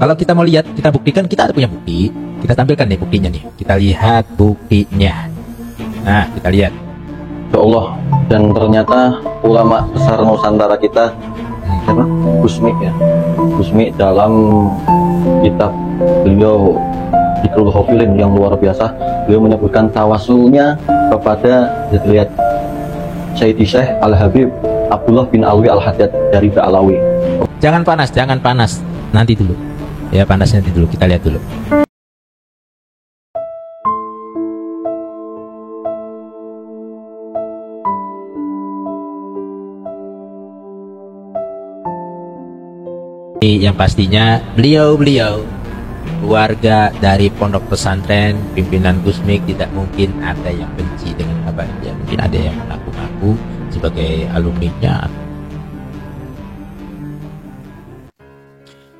Kalau kita mau lihat, kita buktikan, kita ada punya bukti. Kita tampilkan nih buktinya nih. Kita lihat buktinya. Nah, kita lihat. Ya Allah, dan ternyata ulama besar Nusantara kita, siapa? Gusmik ya. Gusmik dalam kitab beliau Dzikrul Ghafilin yang luar biasa, beliau menyebutkan tawasulnya kepada, lihat, Sayyidi Syekh Al-Habib Abdullah bin Alwi Al-Haddad dari Ba'alawi. Jangan panas. Nanti dulu. Ya, panas nanti dulu. Kita lihat dulu. Yang pastinya beliau keluarga dari pondok pesantren pimpinan Gusmik tidak mungkin ada yang benci dengan Habaib ya. Mungkin ada yang mengaku-ngaku sebagai alumninya.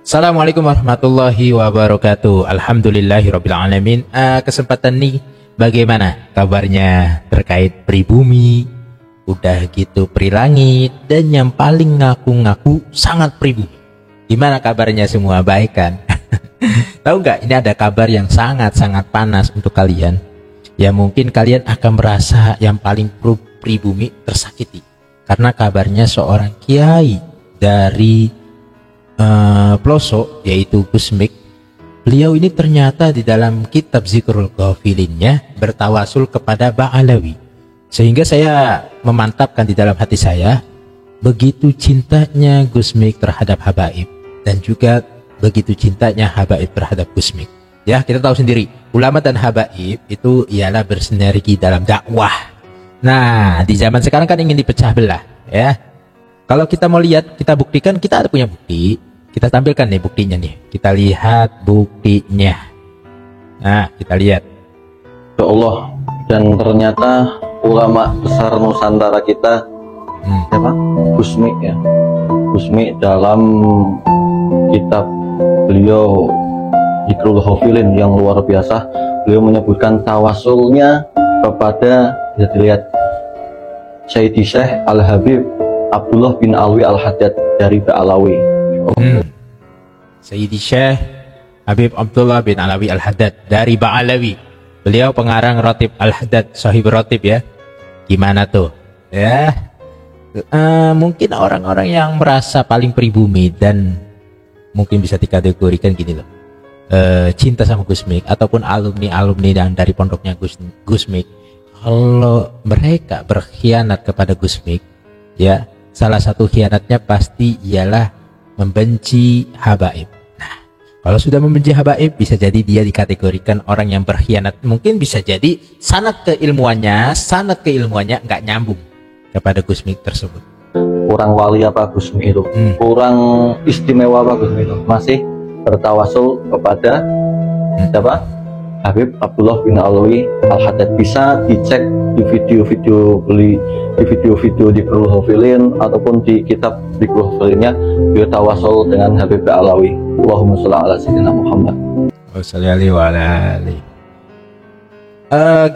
Assalamualaikum warahmatullahi wabarakatuh. Alhamdulillahirabbil alamin. Kesempatan nih, bagaimana kabarnya terkait pribumi, udah gitu prilangit, dan yang paling ngaku-ngaku sangat pribumi. Gimana kabarnya semua, baik kan? Tahu nggak, ini ada kabar yang sangat-sangat panas untuk kalian. Ya mungkin kalian akan merasa yang paling pribumi tersakiti karena kabarnya seorang kiai dari pelosok, yaitu Gusmik. Beliau ini ternyata di dalam kitab Dzikrul Ghafilinnya bertawasul kepada Ba'alawi. Sehingga saya memantapkan di dalam hati saya, begitu cintanya Gusmik terhadap Habaib, dan juga begitu cintanya Habaib terhadap Gusmik. Ya, kita tahu sendiri, ulama dan Habaib itu ialah bersinergi dalam dakwah. Nah, di zaman sekarang kan ingin dipecah belah, ya. Kalau kita mau lihat, kita buktikan, kita ada punya bukti. Kita tampilkan nih buktinya nih. Kita lihat buktinya. Nah, kita lihat. Ya Allah, dan ternyata ulama besar Nusantara kita, siapa? Gusmik ya. Gusmik dalam kitab beliau Dzikrul Ghafilin yang luar biasa, beliau menyebutkan tawasulnya kepada, lihat, Sayyidi Syekh Al-Habib Abdullah bin Alwi Al-Haddad dari Ba'alawi. Sayyidi Syekh Habib Abdullah bin Alwi Al-Haddad dari Ba'alawi. Beliau pengarang Ratib Al-Haddad, Sahib Ratib ya. Gimana tuh? Ya, mungkin orang-orang yang merasa paling pribumi dan mungkin bisa dikategorikan gini loh, cinta sama Gusmik ataupun alumni dan dari pondoknya Gusmik. Kalau mereka berkhianat kepada Gusmik, ya salah satu khianatnya pasti ialah membenci Habaib. Nah, kalau sudah membenci Habaib, bisa jadi dia dikategorikan orang yang berkhianat. Mungkin bisa jadi sanad keilmuannya nggak nyambung kepada Gusmik tersebut. Kurang wali apa Gusmik itu, kurang istimewa apa Gusmik itu, masih bertawasul kepada siapa? Habib Abdullah bin Alwi Al-Haddad. Bisa dicek di video-video di Dzikrul Ghafilin ataupun di kitab Dzikrul Ghafilinnya, beliau tawasul dengan Habib Ba'alawi. Allahumma sholli ala sayyidina Muhammad.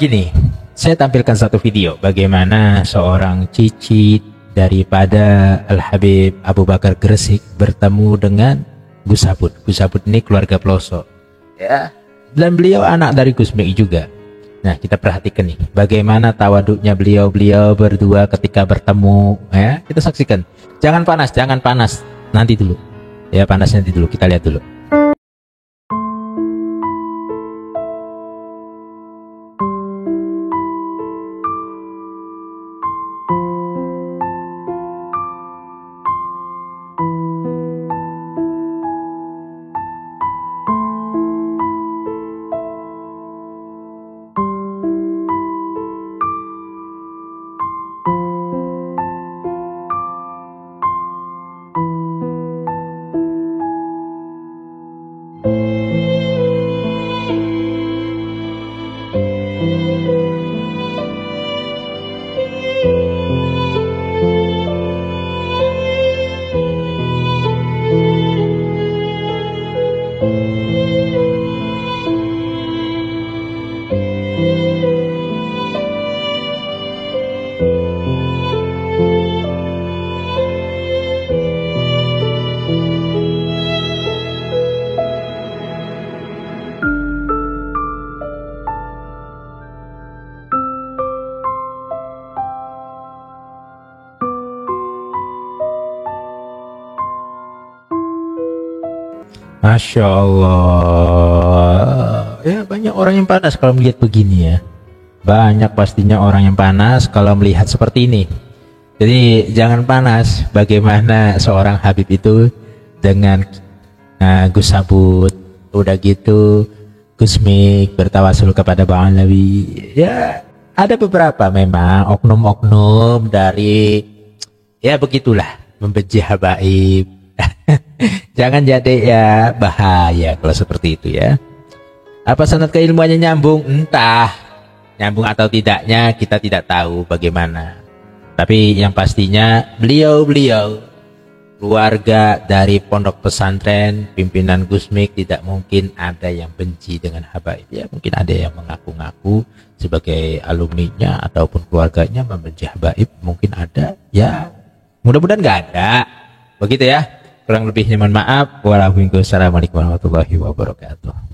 Gini, saya tampilkan satu video bagaimana seorang cicit daripada Al-Habib Abu Bakar Gresik bertemu dengan Gus Sabut. Gus Sabut ini keluarga pelosok, ya, dan beliau anak dari Gusmik juga. Nah, kita perhatikan nih bagaimana tawaduknya beliau berdua ketika bertemu, ya. Kita saksikan. Jangan panas. Nanti dulu. Ya, panas nanti dulu. Kita lihat dulu. Masya Allah. Ya banyak orang yang panas kalau melihat begini ya. Banyak pastinya orang yang panas kalau melihat seperti ini. Jadi jangan panas bagaimana seorang Habib itu dengan Gus Sabut, udah gitu Gus Mik bertawasul kepada Bang Alawi. Ya ada beberapa memang oknum-oknum dari ya begitulah membenci habaib. Jangan jadi ya bahaya kalau seperti itu ya. Apa sanad keilmuannya nyambung? Entah nyambung atau tidaknya kita tidak tahu bagaimana. Tapi yang pastinya beliau keluarga dari pondok pesantren pimpinan Gusmik tidak mungkin ada yang benci dengan habaib. Ya mungkin ada yang mengaku-ngaku sebagai alumninya ataupun keluarganya membenci habaib, mungkin ada. Ya mudah-mudahan nggak ada. Begitu ya. Kurang lebihnya mohon maaf. Wassalamualaikum warahmatullahi wabarakatuh.